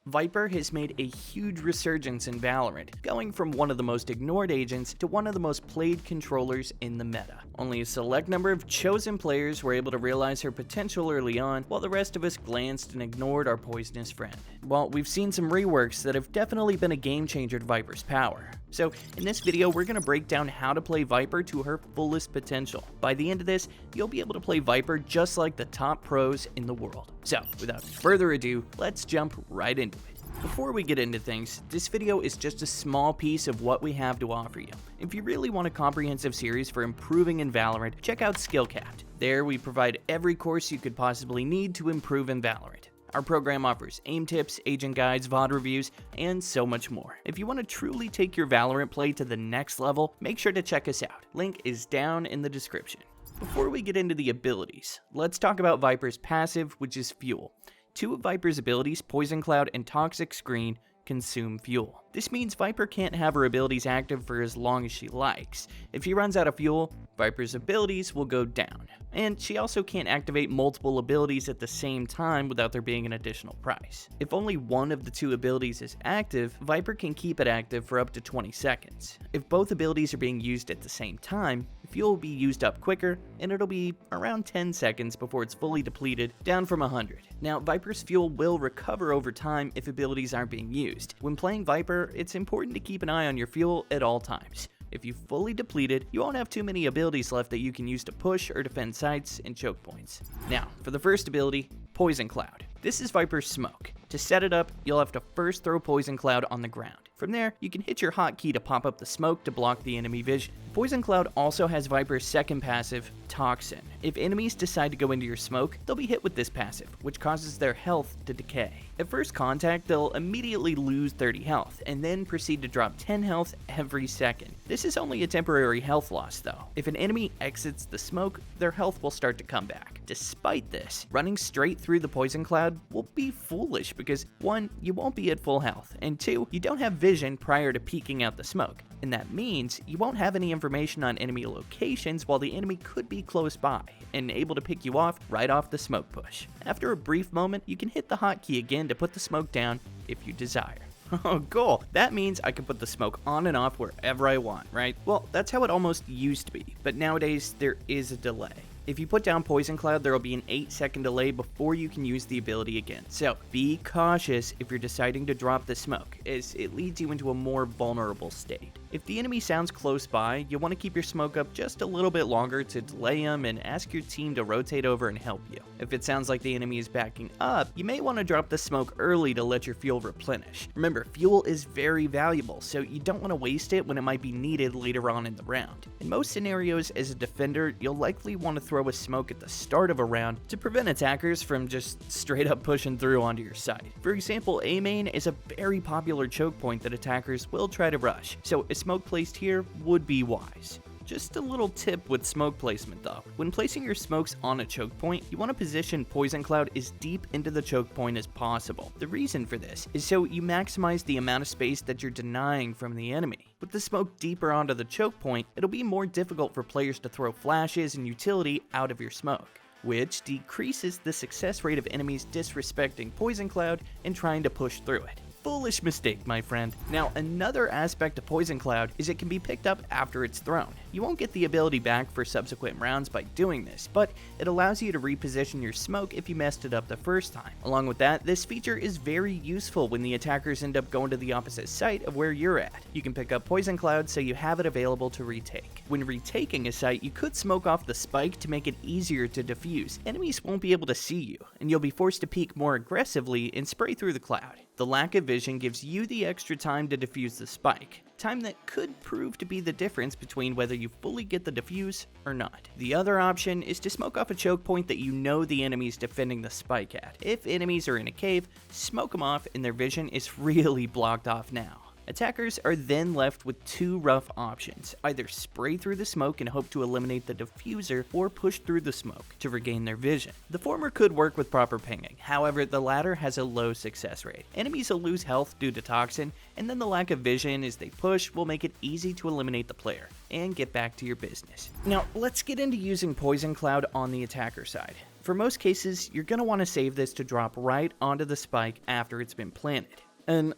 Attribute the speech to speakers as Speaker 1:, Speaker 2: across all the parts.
Speaker 1: Viper has made a huge resurgence in Valorant, going from one of the most ignored agents to one of the most played controllers in the meta. Only a select number of chosen players were able to realize her potential early on, while the rest of us glanced and ignored our poisonous friend. While we've seen some reworks that have definitely been a game changer to Viper's power. So in this video, we're going to break down how to play Viper to her fullest potential. By the end of this, you'll be able to play Viper just like the top pros in the world. So without further ado, let's jump right into it. Before we get into things, this video is just a small piece of what we have to offer you. If you really want a comprehensive series for improving in Valorant, check out SkillCapped. There we provide every course you could possibly need to improve in Valorant. Our program offers aim tips, agent guides, VOD reviews, and so much more. If you want to truly take your Valorant play to the next level, make sure to check us out. Link is down in the description. Before we get into the abilities, let's talk about Viper's passive, which is Fuel. Two of Viper's abilities, Poison Cloud and Toxic Screen, consume fuel. This means Viper can't have her abilities active for as long as she likes. If she runs out of fuel, Viper's abilities will go down. And she also can't activate multiple abilities at the same time without there being an additional price. If only one of the two abilities is active, Viper can keep it active for up to 20 seconds. If both abilities are being used at the same time, fuel will be used up quicker, and it'll be around 10 seconds before it's fully depleted, down from 100. Now, Viper's fuel will recover over time if abilities aren't being used. When playing Viper, it's important to keep an eye on your fuel at all times. If you fully depleted, you won't have too many abilities left that you can use to push or defend sites and choke points. Now, for the first ability, Poison Cloud. This is Viper's smoke. To set it up, you'll have to first throw Poison Cloud on the ground. From there, you can hit your hotkey to pop up the smoke to block the enemy vision. Poison Cloud also has Viper's second passive, Toxin. If enemies decide to go into your smoke, they'll be hit with this passive, which causes their health to decay. At first contact, they'll immediately lose 30 health, and then proceed to drop 10 health every second. This is only a temporary health loss though. If an enemy exits the smoke, their health will start to come back. Despite this, running straight through the Poison Cloud will be foolish because 1, you won't be at full health, and 2, you don't have vision prior to peeking out the smoke. And that means you won't have any information on enemy locations while the enemy could be close by and able to pick you off right off the smoke push. After a brief moment, you can hit the hotkey again to put the smoke down if you desire. Oh, cool. That means I can put the smoke on and off wherever I want, right? Well, that's how it almost used to be, but nowadays there is a delay. If you put down Poison Cloud, there will be an 8-second delay before you can use the ability again. So be cautious if you're deciding to drop the smoke, as it leads you into a more vulnerable state. If the enemy sounds close by, you'll want to keep your smoke up just a little bit longer to delay them and ask your team to rotate over and help you. If it sounds like the enemy is backing up, you may want to drop the smoke early to let your fuel replenish. Remember, fuel is very valuable, so you don't want to waste it when it might be needed later on in the round. In most scenarios, as a defender, you'll likely want to throw a smoke at the start of a round to prevent attackers from just straight up pushing through onto your site. For example, A main is a very popular choke point that attackers will try to rush, so a smoke placed here would be wise. Just a little tip with smoke placement though. When placing your smokes on a choke point, you want to position Poison Cloud as deep into the choke point as possible. The reason for this is so you maximize the amount of space that you're denying from the enemy. With the smoke deeper onto the choke point, it'll be more difficult for players to throw flashes and utility out of your smoke, which decreases the success rate of enemies disrespecting Poison Cloud and trying to push through it. Foolish mistake, my friend. Now, another aspect of Poison Cloud is it can be picked up after it's thrown. You won't get the ability back for subsequent rounds by doing this, but it allows you to reposition your smoke if you messed it up the first time. Along with that, this feature is very useful when the attackers end up going to the opposite site of where you're at. You can pick up Poison Cloud so you have it available to retake. When retaking a site, you could smoke off the spike to make it easier to defuse. Enemies won't be able to see you, and you'll be forced to peek more aggressively and spray through the cloud. The lack of vision gives you the extra time to defuse the spike, time that could prove to be the difference between whether you fully get the defuse or not. The other option is to smoke off a choke point that you know the enemy's defending the spike at. If enemies are in a cave, smoke them off and their vision is really blocked off now. Attackers are then left with two rough options: either spray through the smoke and hope to eliminate the diffuser, or push through the smoke to regain their vision. The former could work with proper pinging, however the latter has a low success rate. Enemies will lose health due to Toxin, and then the lack of vision as they push will make it easy to eliminate the player and get back to your business. Now let's get into using Poison Cloud on the attacker side. For most cases, you're going to want to save this to drop right onto the spike after it's been planted. And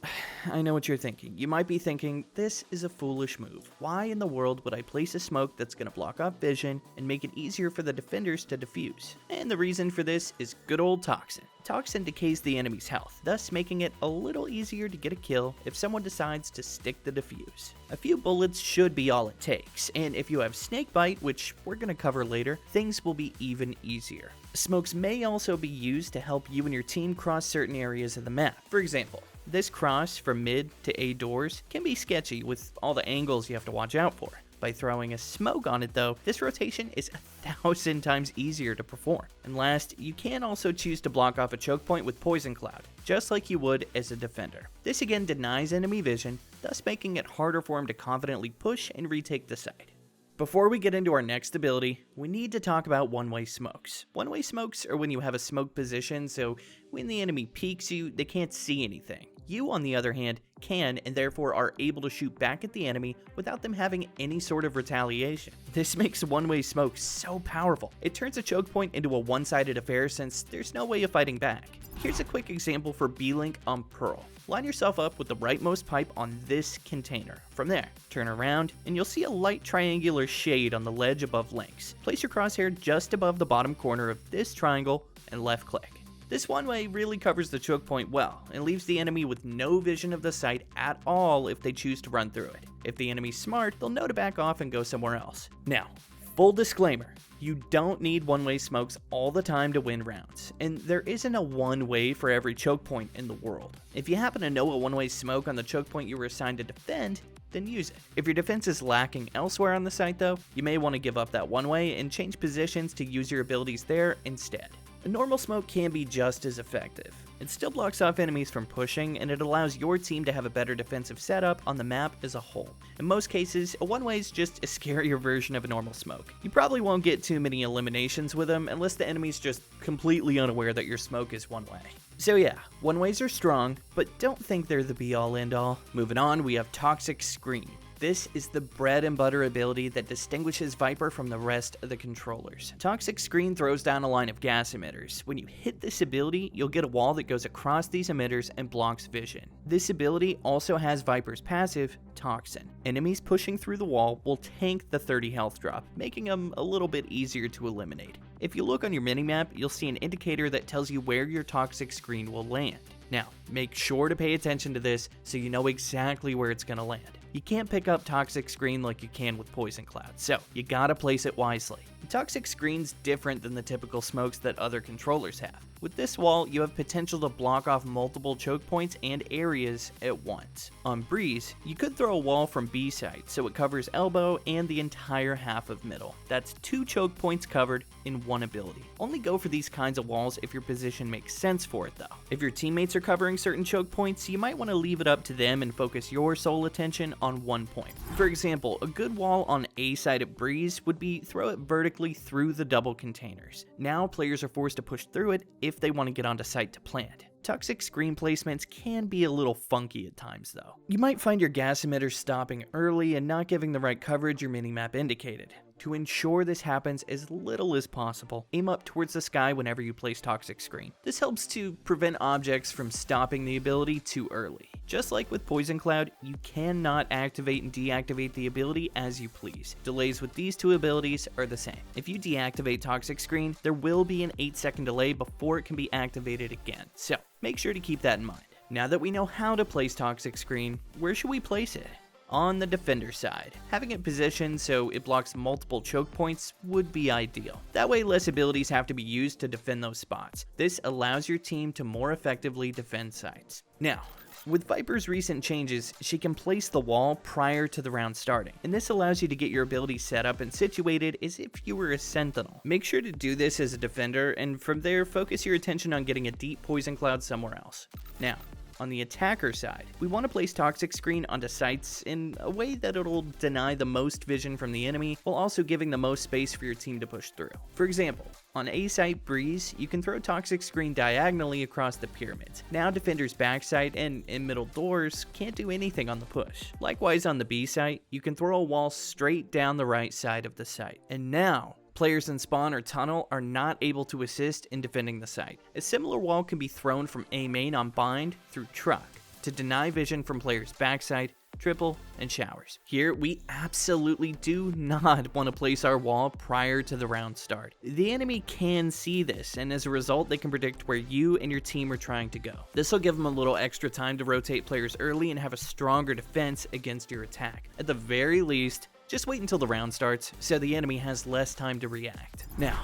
Speaker 1: I know what you're thinking. You might be thinking, this is a foolish move. Why in the world would I place a smoke that's going to block off vision and make it easier for the defenders to defuse? And the reason for this is good old Toxin. Toxin decays the enemy's health, thus making it a little easier to get a kill if someone decides to stick the defuse. A few bullets should be all it takes, and if you have Snakebite, which we're going to cover later, things will be even easier. Smokes may also be used to help you and your team cross certain areas of the map. For example, this cross from mid to A doors can be sketchy with all the angles you have to watch out for. By throwing a smoke on it though, this rotation is 1,000 times easier to perform. And last, you can also choose to block off a choke point with Poison Cloud, just like you would as a defender. This again denies enemy vision, thus making it harder for him to confidently push and retake the site. Before we get into our next ability, we need to talk about one-way smokes. One-way smokes are when you have a smoke position, so when the enemy peeks you, they can't see anything. You, on the other hand, can and therefore are able to shoot back at the enemy without them having any sort of retaliation. This makes one-way smoke so powerful. It turns a choke point into a one-sided affair since there's no way of fighting back. Here's a quick example for B-Link on Pearl. Line yourself up with the rightmost pipe on this container. From there, turn around and you'll see a light triangular shade on the ledge above Link's. Place your crosshair just above the bottom corner of this triangle and left click. This one-way really covers the choke point well, and leaves the enemy with no vision of the site at all if they choose to run through it. If the enemy's smart, they'll know to back off and go somewhere else. Now, full disclaimer, you don't need one-way smokes all the time to win rounds, and there isn't a one-way for every choke point in the world. If you happen to know a one-way smoke on the choke point you were assigned to defend, then use it. If your defense is lacking elsewhere on the site though, you may want to give up that one-way and change positions to use your abilities there instead. A normal smoke can be just as effective. It still blocks off enemies from pushing, and it allows your team to have a better defensive setup on the map as a whole. In most cases, a one-way is just a scarier version of a normal smoke. You probably won't get too many eliminations with them unless the enemy's just completely unaware that your smoke is one-way. So yeah, one-ways are strong, but don't think they're the be-all end-all. Moving on, we have Toxic Screen. This is the bread and butter ability that distinguishes Viper from the rest of the controllers. Toxic Screen throws down a line of gas emitters. When you hit this ability, you'll get a wall that goes across these emitters and blocks vision. This ability also has Viper's passive, Toxin. Enemies pushing through the wall will tank the 30 health drop, making them a little bit easier to eliminate. If you look on your minimap, you'll see an indicator that tells you where your Toxic Screen will land. Now, make sure to pay attention to this so you know exactly where it's going to land. You can't pick up Toxic Screen like you can with Poison Cloud, so you gotta place it wisely. The Toxic Screen's different than the typical smokes that other controllers have. With this wall, you have potential to block off multiple choke points and areas at once. On Breeze, you could throw a wall from B side so it covers elbow and the entire half of middle. That's 2 choke points covered in one ability. Only go for these kinds of walls if your position makes sense for it though. If your teammates are covering certain choke points, you might want to leave it up to them and focus your sole attention on one point. For example, a good wall on A side at Breeze would be throw it vertically through the double containers. Now players are forced to push through it if they want to get onto site to plant. Toxic Screen placements can be a little funky at times though. You might find your gas emitters stopping early and not giving the right coverage your minimap indicated. To ensure this happens as little as possible, aim up towards the sky whenever you place Toxic Screen. This helps to prevent objects from stopping the ability too early. Just like with Poison Cloud, you cannot activate and deactivate the ability as you please. Delays with these two abilities are the same. If you deactivate Toxic Screen, there will be an 8-second delay before it can be activated again, so make sure to keep that in mind. Now that we know how to place Toxic Screen, where should we place it? On the defender side. Having it positioned so it blocks multiple choke points would be ideal. That way less abilities have to be used to defend those spots. This allows your team to more effectively defend sites. Now, with Viper's recent changes, she can place the wall prior to the round starting, and this allows you to get your ability set up and situated as if you were a sentinel. Make sure to do this as a defender, and from there focus your attention on getting a deep Poison Cloud somewhere else. Now, on the attacker side, we want to place Toxic Screen onto sites in a way that it'll deny the most vision from the enemy while also giving the most space for your team to push through. For example, on A site Breeze, you can throw Toxic Screen diagonally across the pyramids. Now defenders backside and in middle doors can't do anything on the push. Likewise on the B site, you can throw a wall straight down the right side of the site. And now, Players in spawn or tunnel are not able to assist in defending the site. A similar wall can be thrown from A main on bind through truck to deny vision from players backside, triple, and showers. Here, we absolutely do not want to place our wall prior to the round start. The enemy can see this, and as a result, they can predict where you and your team are trying to go. This will give them a little extra time to rotate players early and have a stronger defense against your attack. At the very least, just wait until the round starts so the enemy has less time to react. Now,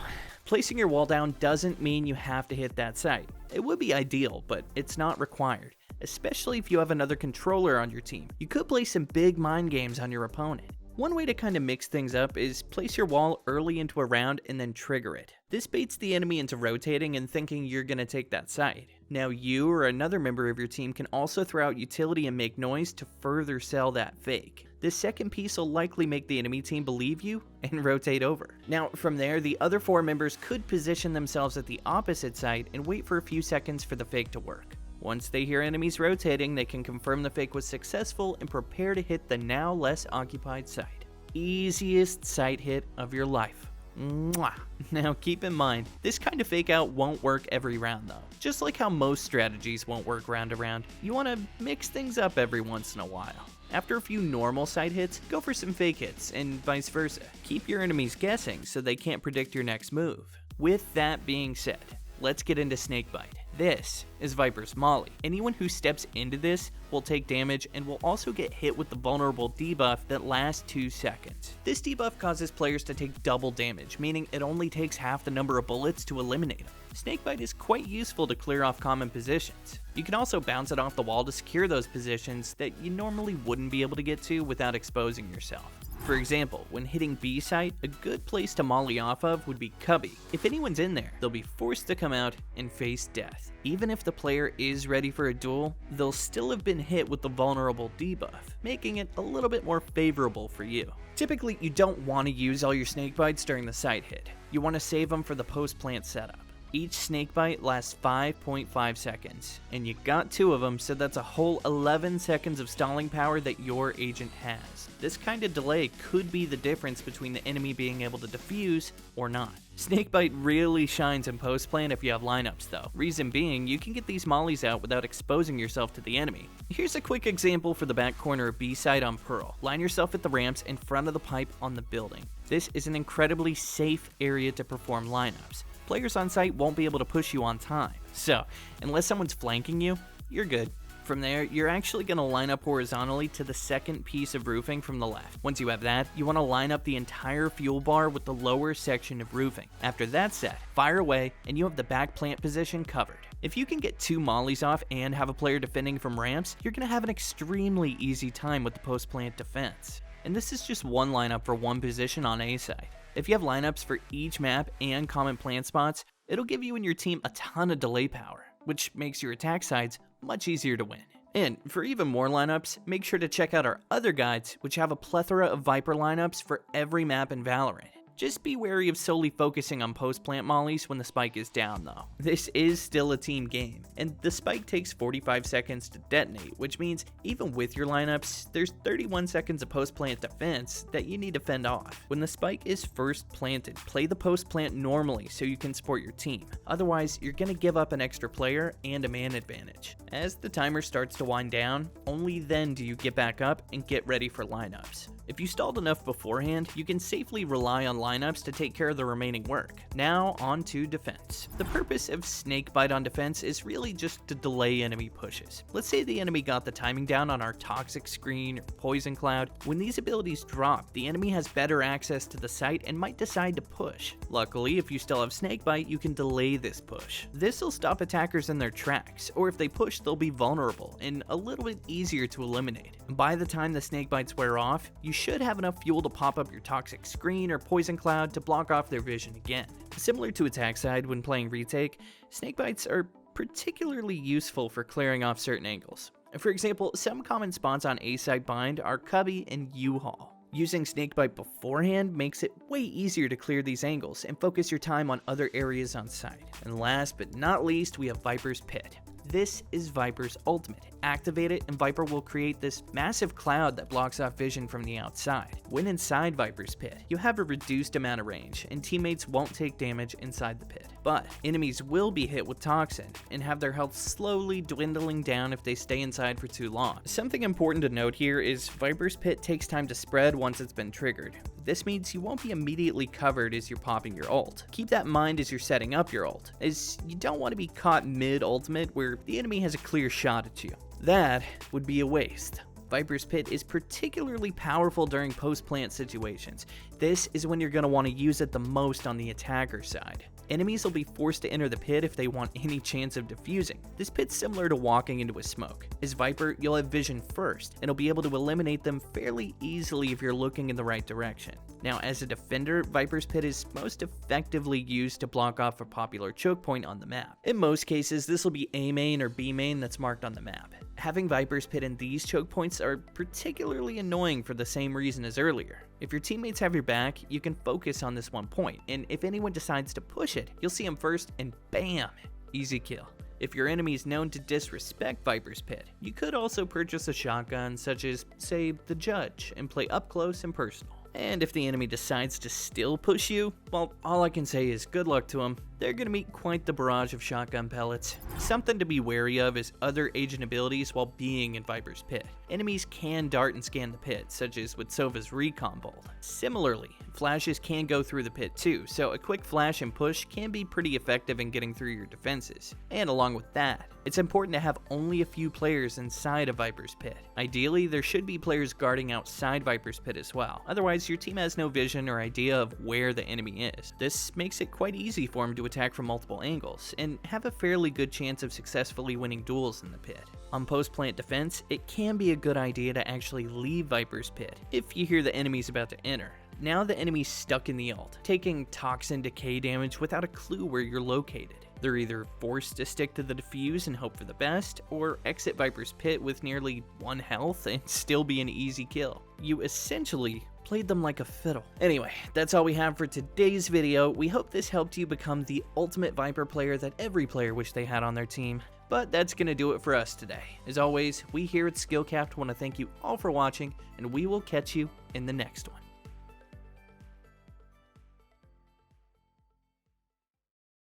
Speaker 1: placing your wall down doesn't mean you have to hit that site. It would be ideal, but it's not required, especially if you have another controller on your team. You could play some big mind games on your opponent. One way to kind of mix things up is place your wall early into a round and then trigger it. This baits the enemy into rotating and thinking you're going to take that side. Now you or another member of your team can also throw out utility and make noise to further sell that fake. This second piece will likely make the enemy team believe you and rotate over. Now from there, the other 4 members could position themselves at the opposite side and wait for a few seconds for the fake to work. Once they hear enemies rotating, they can confirm the fake was successful and prepare to hit the now less occupied site. Easiest site hit of your life. Mwah. Now keep in mind, this kind of fake out won't work every round though. Just like how most strategies won't work round to round, you want to mix things up every once in a while. After a few normal site hits, go for some fake hits, and vice versa. Keep your enemies guessing so they can't predict your next move. With that being said, let's get into Snakebite. This is Viper's Molly. Anyone who steps into this will take damage and will also get hit with the vulnerable debuff that lasts 2 seconds. This debuff causes players to take double damage, meaning it only takes half the number of bullets to eliminate them. Snakebite is quite useful to clear off common positions. You can also bounce it off the wall to secure those positions that you normally wouldn't be able to get to without exposing yourself. For example, when hitting B site, a good place to molly off of would be Cubby. If anyone's in there, they'll be forced to come out and face death. Even if the player is ready for a duel, they'll still have been hit with the vulnerable debuff, making it a little bit more favorable for you. Typically, you don't want to use all your snakebites during the site hit. You want to save them for the post-plant setup. Each snakebite lasts 5.5 seconds, and you got 2 of them, so that's a whole 11 seconds of stalling power that your agent has. This kind of delay could be the difference between the enemy being able to defuse or not. Snakebite really shines in post-plant if you have lineups though. Reason being, you can get these mollies out without exposing yourself to the enemy. Here's a quick example for the back corner of B side on Pearl. Line yourself at the ramps in front of the pipe on the building. This is an incredibly safe area to perform lineups. Players on site won't be able to push you on time. So, unless someone's flanking you, you're good. From there, you're actually going to line up horizontally to the second piece of roofing from the left. Once you have that, you want to line up the entire fuel bar with the lower section of roofing. After that's set, fire away, and you have the back plant position covered. If you can get 2 mollies off and have a player defending from ramps, you're going to have an extremely easy time with the post-plant defense. And this is just one lineup for one position on A side. If you have lineups for each map and common plant spots, it'll give you and your team a ton of delay power, which makes your attack sides much easier to win. And for even more lineups, make sure to check out our other guides, which have a plethora of Viper lineups for every map in Valorant. Just be wary of solely focusing on post-plant mollies when the spike is down though. This is still a team game, and the spike takes 45 seconds to detonate, which means even with your lineups, there's 31 seconds of post-plant defense that you need to fend off. When the spike is first planted, play the post-plant normally so you can support your team. Otherwise, you're going to give up an extra player and a man advantage. As the timer starts to wind down, only then do you get back up and get ready for lineups. If you stalled enough beforehand, you can safely rely on lineups to take care of the remaining work. Now on to defense. The purpose of Snakebite on defense is really just to delay enemy pushes. Let's say the enemy got the timing down on our Toxic Screen or Poison Cloud. When these abilities drop, the enemy has better access to the site and might decide to push. Luckily, if you still have Snakebite, you can delay this push. This will stop attackers in their tracks, or if they push, they'll be vulnerable and a little bit easier to eliminate. By the time the Snakebites wear off, you should have enough fuel to pop up your Toxic Screen or Poison Cloud to block off their vision again. Similar to attack side when playing retake, Snakebites are particularly useful for clearing off certain angles. For example, some common spots on A side bind are Cubby and U-Haul. Using Snakebite beforehand makes it way easier to clear these angles and focus your time on other areas on site. And last but not least, we have Viper's Pit. This is Viper's ultimate. activate it and Viper will create this massive cloud that blocks off vision from the outside. When inside Viper's pit, you have a reduced amount of range and teammates won't take damage inside the pit. But enemies will be hit with toxin and have their health slowly dwindling down if they stay inside for too long. Something important to note here is Viper's pit takes time to spread once it's been triggered. This means you won't be immediately covered as you're popping your ult. Keep that in mind as you're setting up your ult, as you don't want to be caught mid-ultimate where the enemy has a clear shot at you. That would be a waste. Viper's Pit is particularly powerful during post-plant situations. This is when you're going to want to use it the most on the attacker side. Enemies will be forced to enter the pit if they want any chance of defusing. This pit's similar to walking into a smoke. As Viper, you'll have vision first, and will be able to eliminate them fairly easily if you're looking in the right direction. Now, as a defender, Viper's Pit is most effectively used to block off a popular choke point on the map. In most cases, this will be A main or B main that's marked on the map. Having Viper's Pit in these choke points are particularly annoying for the same reason as earlier. If your teammates have your back, you can focus on this one point, and if anyone decides to push it, you'll see them first and bam, easy kill. If your enemy is known to disrespect Viper's Pit, you could also purchase a shotgun such as, say, the Judge, and play up close and personal. And if the enemy decides to still push you, well, all I can say is good luck to them. They're going to meet quite the barrage of shotgun pellets. Something to be wary of is other agent abilities while being in Viper's Pit. Enemies can dart and scan the pit, such as with Sova's recon bolt. Similarly, flashes can go through the pit too, so a quick flash and push can be pretty effective in getting through your defenses. And along with that, it's important to have only a few players inside of Viper's Pit. Ideally, there should be players guarding outside Viper's Pit as well, otherwise your team has no vision or idea of where the enemy is. This makes it quite easy for them to attack from multiple angles, and have a fairly good chance of successfully winning duels in the pit. On post-plant defense, it can be a good idea to actually leave Viper's Pit if you hear the enemy's about to enter. Now the enemy's stuck in the ult, taking toxin decay damage without a clue where you're located. They're either forced to stick to the defuse and hope for the best, or exit Viper's Pit with nearly 1 health and still be an easy kill. You essentially played them like a fiddle. Anyway, that's all we have for today's video. We hope this helped you become the ultimate Viper player that every player wished they had on their team. But that's gonna do it for us today. As always, we here at SkillCapped want to thank you all for watching, and we will catch you in the next one.